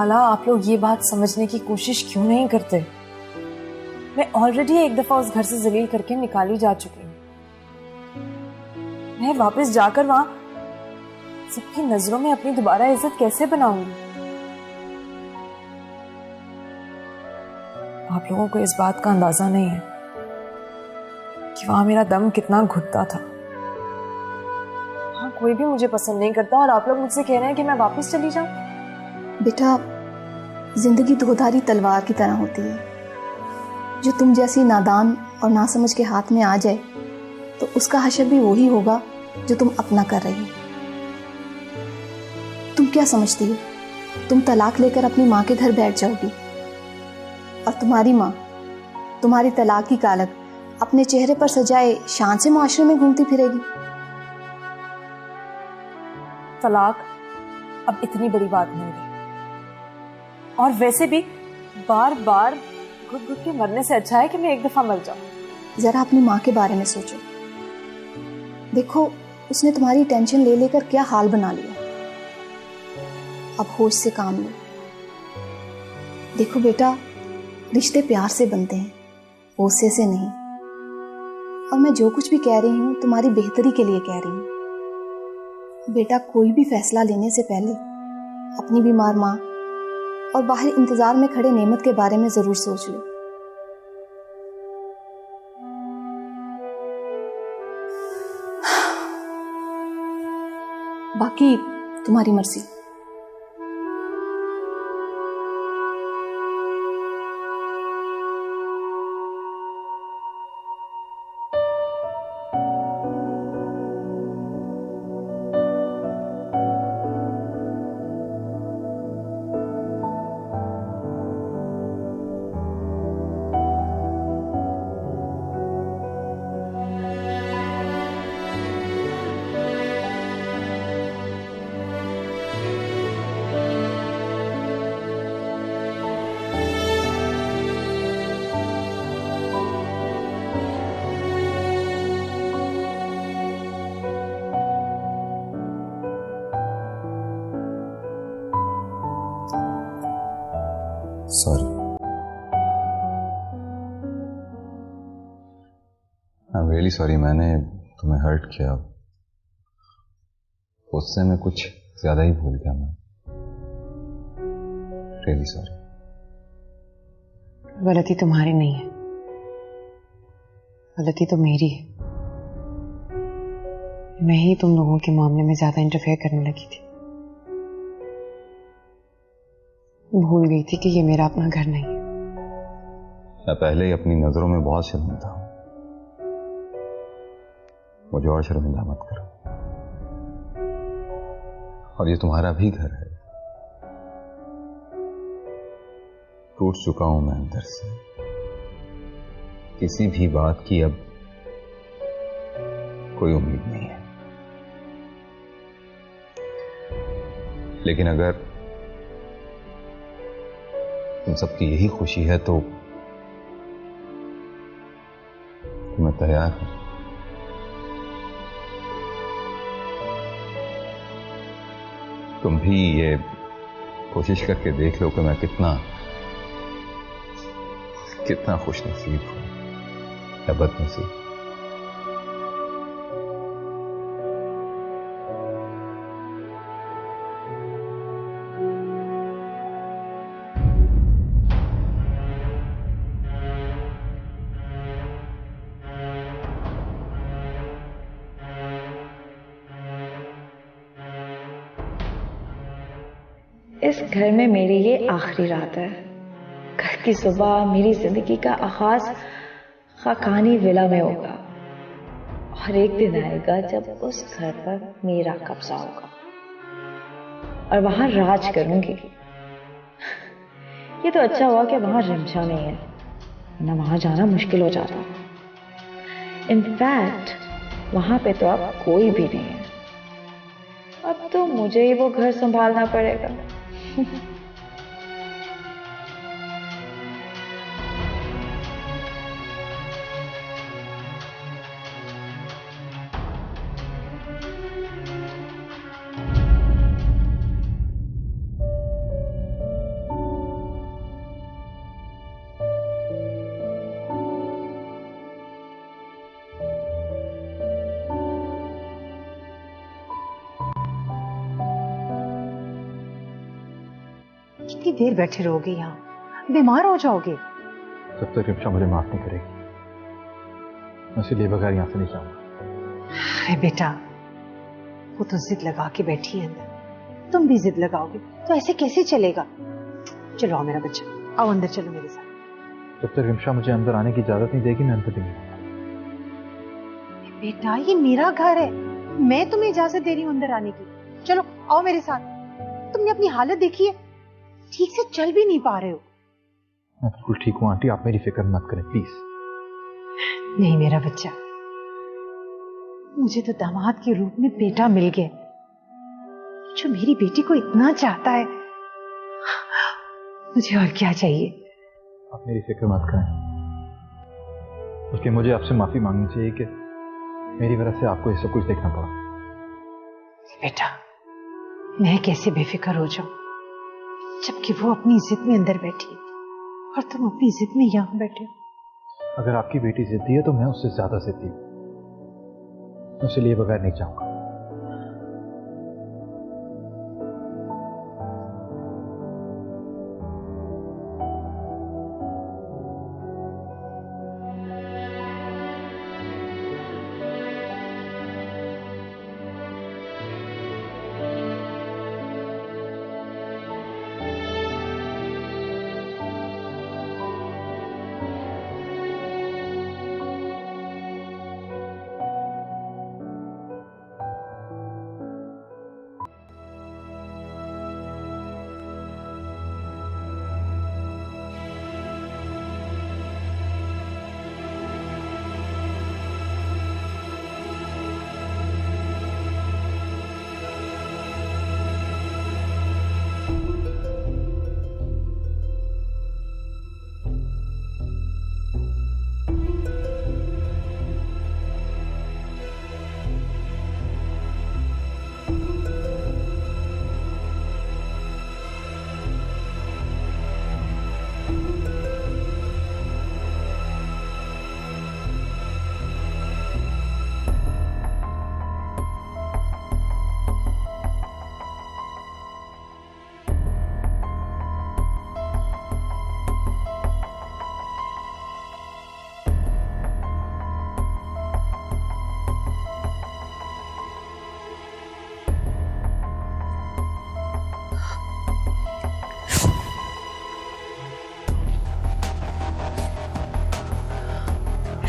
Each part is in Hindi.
खाला, आप लोग ये बात समझने की कोशिश क्यों नहीं करते? मैं ऑलरेडी एक दफा उस घर से जलील करके निकाली जा चुकी हूँ। मैं वापस जाकर वहां सबकी नजरों में अपनी दोबारा इज्जत कैसे बनाऊंगी? आप लोगों को इस बात का अंदाजा नहीं है कि वहां मेरा दम कितना घुटता था। हाँ, कोई भी मुझे पसंद नहीं करता और आप लोग मुझसे कह रहे हैं कि मैं वापस चली जाऊं। बेटा, जिंदगी दोधारी तलवार की तरह होती है। जो तुम जैसी नादान और नासमझ के हाथ में आ जाए तो उसका हशर भी वही होगा जो तुम अपना कर रही हो। तुम क्या समझती हो, तुम तलाक लेकर अपनी माँ के घर बैठ जाओगी और तुम्हारी माँ तुम्हारी तलाक की कालक अपने चेहरे पर सजाए शान से मुआशरे में घूमती फिरेगी? तलाक अब इतनी बड़ी बात नहीं रही, और वैसे भी बार बार घुट घुट के मरने से अच्छा है कि मैं एक दफा मर जाऊं। जरा अपनी माँ के बारे में सोचो। देखो, उसने तुम्हारी टेंशन ले लेकर क्या हाल बना लिया। अब होश से काम लो। देखो बेटा, रिश्ते प्यार से बनते हैं, गुस्से से नहीं। और मैं जो कुछ भी कह रही हूँ तुम्हारी बेहतरी के लिए कह रही हूँ। बेटा, कोई भी फैसला लेने से पहले अपनी बीमार माँ और बाहर इंतजार में खड़े नेमत के बारे में जरूर सोच लो। बाकी तुम्हारी मर्जी। Sorry, I am really sorry. मैंने तुम्हें हर्ट किया। उससे मैं कुछ ज्यादा ही भूल गया। मैं रियली सॉरी। गलती तुम्हारी नहीं है, गलती तो मेरी है। मैं ही तुम लोगों के मामले में ज्यादा इंटरफेयर करने लगी थी। भूल गई थी कि ये मेरा अपना घर नहीं है। मैं पहले ही अपनी नजरों में बहुत शर्मिंदा हूं। मुझे और शर्मिंदा मत करो। और ये तुम्हारा भी घर है। टूट चुका हूं मैं अंदर से। किसी भी बात की अब कोई उम्मीद नहीं है। लेकिन अगर तुम सबकी यही खुशी है तो मैं तैयार हूं। तुम भी ये कोशिश करके देख लो कि मैं कितना खुशनसीब हूं या बदनसीब। इस घर में मेरी ये आखिरी रात है। कल की सुबह मेरी जिंदगी का आगाज खाकानी विला में होगा और एक दिन आएगा जब उस घर पर मेरा कब्जा होगा और वहां राज करूंगी। ये तो अच्छा हुआ कि वहां रिमशा नहीं है, वरना वहां जाना मुश्किल हो जाता। इनफैक्ट वहां पे तो अब कोई भी नहीं है। अब तो मुझे ही वो घर संभालना पड़ेगा। कितनी देर बैठे रहोगे यहाँ? बीमार हो जाओगे। जब तक रिम्शा मुझे माफ नहीं करेगी मैं उसे लिए बगैर यहाँ से नहीं जाऊंगा। अरे बेटा, वो तो जिद लगा के बैठी है अंदर, तुम भी जिद लगाओगे तो ऐसे कैसे चलेगा? चलो आओ मेरा बच्चा, आओ अंदर चलो मेरे साथ। जब तक रिम्शा मुझे अंदर आने की इजाजत नहीं देगी मैं अंदर भी नहीं आऊंगा। बेटा ये मेरा घर है, मैं तुम्हें इजाजत दे रही हूँ अंदर आने की। चलो आओ मेरे साथ। तुमने अपनी हालत देखी है, ठीक से चल भी नहीं पा रहे हो। मैं बिल्कुल ठीक हूँ आंटी, आप मेरी फिक्र मत करें प्लीज। नहीं मेरा बच्चा, मुझे तो दामाद के रूप में बेटा मिल गया जो मेरी बेटी को इतना चाहता है। मुझे और क्या चाहिए? आप मेरी फिक्र मत करें, बल्कि मुझे आपसे माफी मांगनी चाहिए कि मेरी वजह से आपको ये सब कुछ देखना पड़ा। बेटा मैं कैसे बेफिक्र हो जाऊं जबकि वो अपनी जिद में अंदर बैठी है और तुम अपनी जिद में यहां बैठे हो। अगर आपकी बेटी जिद्दी है तो मैं उससे ज्यादा जिद्दी हूं, मैं उसे लिए बगैर नहीं जाऊंगा।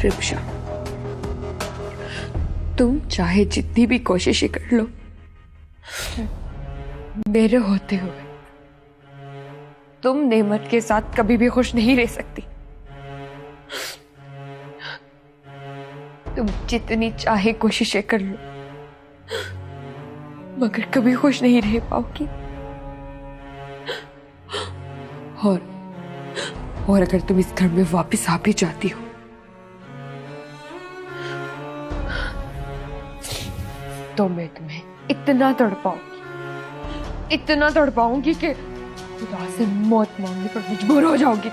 रिम्शा, तुम चाहे जितनी भी कोशिशें कर लो, मेरे होते हुए तुम नेमत के साथ कभी भी खुश नहीं रह सकती। तुम जितनी चाहे कोशिशें कर लो मगर कभी खुश नहीं रह पाओगी। और अगर तुम इस घर में वापस आ भी जाती हो तो मैं तुम्हें इतना तड़पाऊंगी कि खुदा से मौत मांगने पर मजबूर हो जाओगी।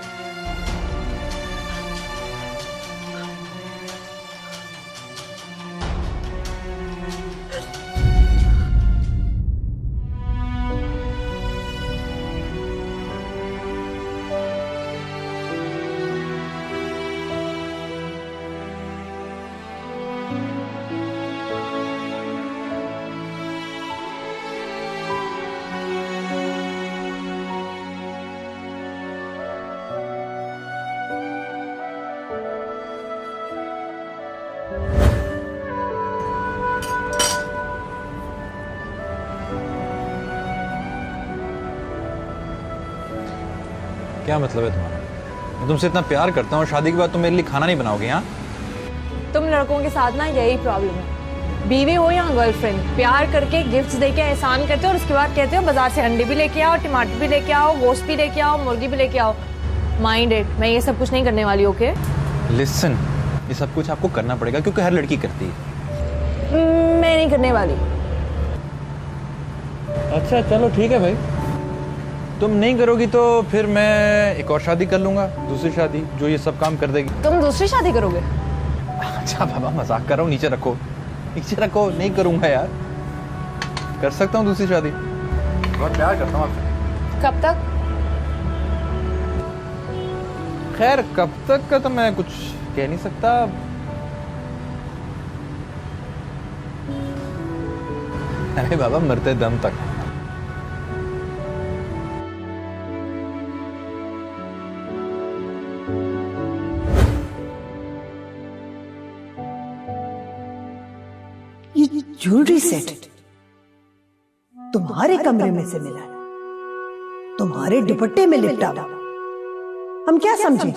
क्या मतलब है तुम्हारा? मैं तुमसे इतना प्यार करता हूँ, शादी के बाद तुम मेरे लिए खाना नहीं बनाओगे? यहाँ तुम लड़कों के साथ ना यही प्रॉब्लम है, बीवी हो या गर्लफ्रेंड, प्यार करके गिफ्ट्स देके एहसान करते हो और उसके बाद कहते हो बाजार से अंडे भी लेके आओ, टमाटर भी लेके आओ, गोश्त भी लेके आओ, मुर्गी भी लेके आओ। माइंड इट, मैं ये सब कुछ नहीं करने वाली। ओके लिसन, ये सब कुछ आपको करना पड़ेगा क्योंकि हर लड़की करती है। मैं नहीं करने वाली। अच्छा चलो ठीक है भाई, तुम नहीं करोगी तो फिर मैं एक और शादी कर लूंगा, दूसरी शादी जो ये सब काम कर देगी। तुम दूसरी शादी करोगे? अच्छा बाबा मजाक कर रहा हूँ, नीचे रखो नीचे रखो। नहीं करूंगा यार, कर सकता हूँ दूसरी शादी, बहुत प्यार करता हूँ आपसे। कब तक? खैर कब तक का तो मैं कुछ कह नहीं सकता। अरे बाबा, मरते दम तक। ये ज्वेलरी सेट तुम्हारे कमरे में से मिला है, तुम्हारे दुपट्टे में लिपटा हुआ। हम क्या समझे?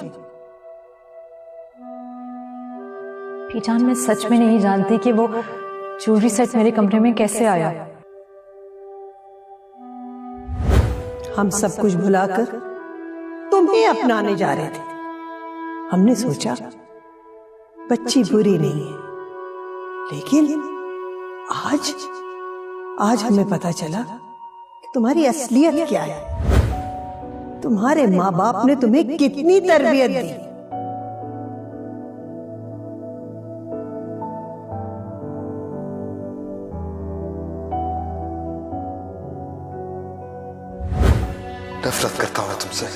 पीजान, मैं सच में नहीं जानती कि वो ज्वेलरी सेट मेरे कमरे में कैसे आया। हम सब कुछ भुलाकर तुम्हें अपनाने जा रहे थे। हमने सोचा बच्ची बुरी नहीं है, लेकिन आज हमें पता चला कि तुम्हारी असलियत क्या है। तुम्हारे माँ बाप ने तुम्हें कितनी तरबियत दी। नफरत करता हूं मैं तुमसे।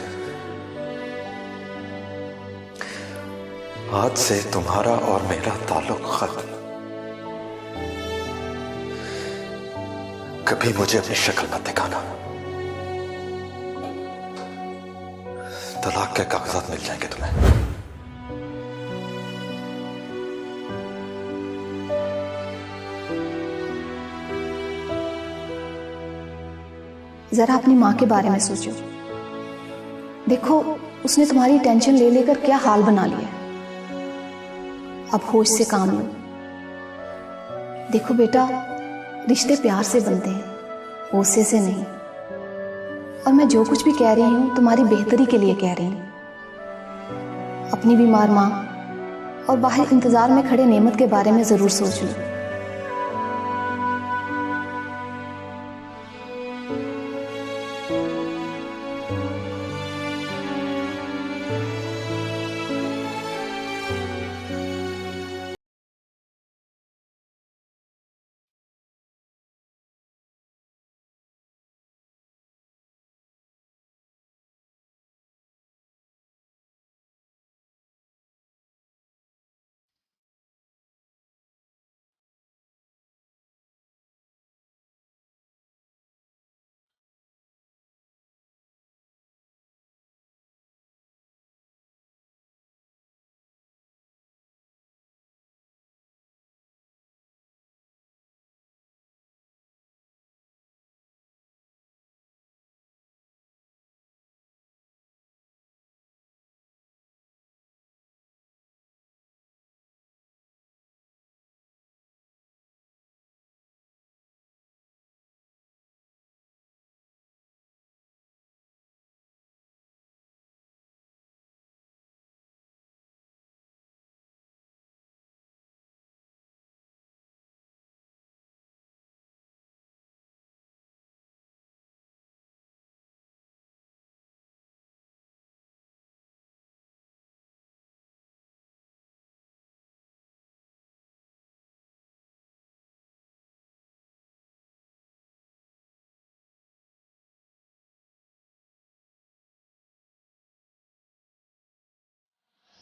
आज से तुम्हारा और मेरा ताल्लुक खत्म। कभी मुझे अपनी शक्ल मत दिखाना। तलाक के कागजात मिल जाएंगे तुम्हें। जरा अपनी माँ के बारे में सोचो। देखो, उसने तुम्हारी टेंशन ले लेकर क्या हाल बना लिया। अब होश से काम लो। देखो बेटा, रिश्ते प्यार से बनते हैं, गुस्से से नहीं। और मैं जो कुछ भी कह रही हूं तुम्हारी बेहतरी के लिए कह रही हूं। अपनी बीमार माँ और बाहर इंतजार में खड़े नेमत के बारे में जरूर सोच लो।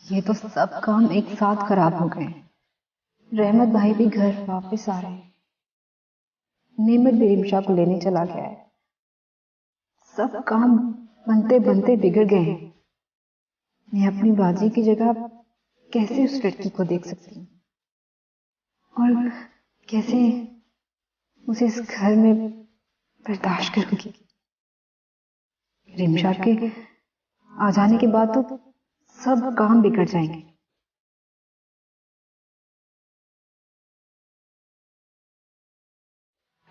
ये तो सब काम एक साथ खराब हो गए। रहमत भाई भी घर वापस आ रहे हैं, नेमत भी रिमशा को लेने चला गया है। सब काम बनते बनते बिगड़ गए हैं। मैं अपनी बाजी की जगह कैसे उस लड़की को देख सकती हूँ और कैसे उसे इस घर में बर्दाश्त करूंगी। रिमशा के आ जाने के बाद तो सब काम बिगड़ जाएंगे।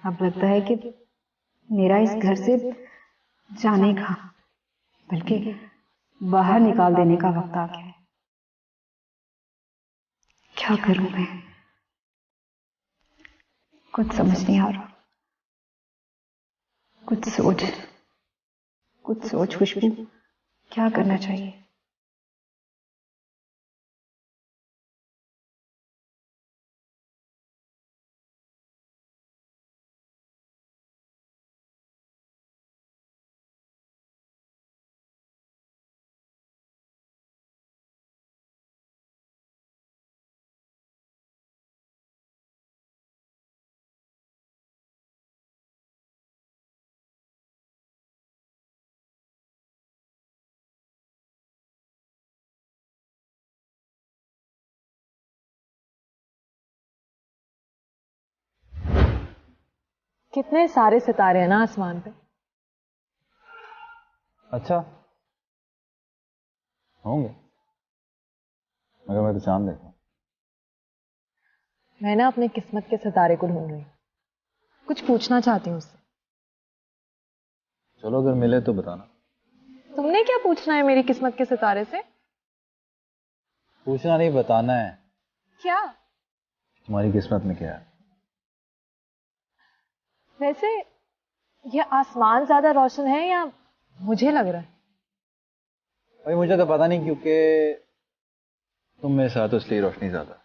अब लगता है कि मेरा इस घर से जाने का, बल्कि बाहर निकाल देने का वक्त आ गया है। क्या करूं मैं? कुछ समझ नहीं आ रहा। कुछ सोच खुशबू, क्या करना चाहिए? कितने सारे सितारे हैं ना आसमान पे। अच्छा होंगे, मगर मैं तो चांद देखा। मैं ना अपने किस्मत के सितारे को ढूंढ रही हूँ, कुछ पूछना चाहती हूँ उससे। चलो अगर मिले तो बताना। तुमने क्या पूछना है मेरी किस्मत के सितारे से? पूछना नहीं, बताना है। क्या? तुम्हारी किस्मत में क्या है? वैसे ये आसमान ज्यादा रोशन है या मुझे लग रहा है? भाई मुझे तो पता नहीं, क्योंकि तुम मेरे साथ हो इसलिए रोशनी ज्यादा।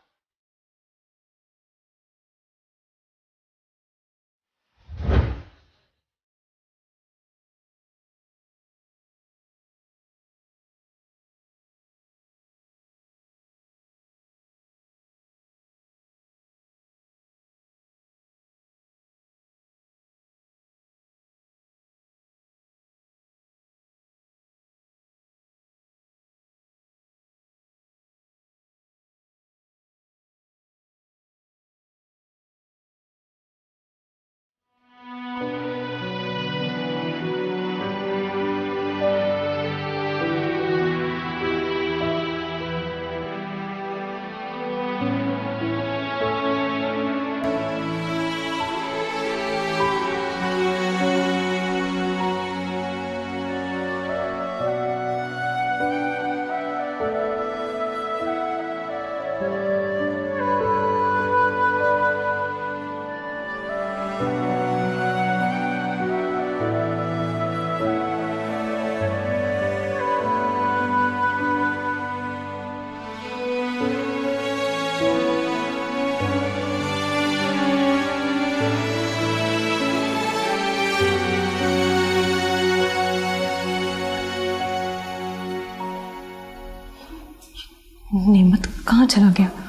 नेमत कहाँ चला गया?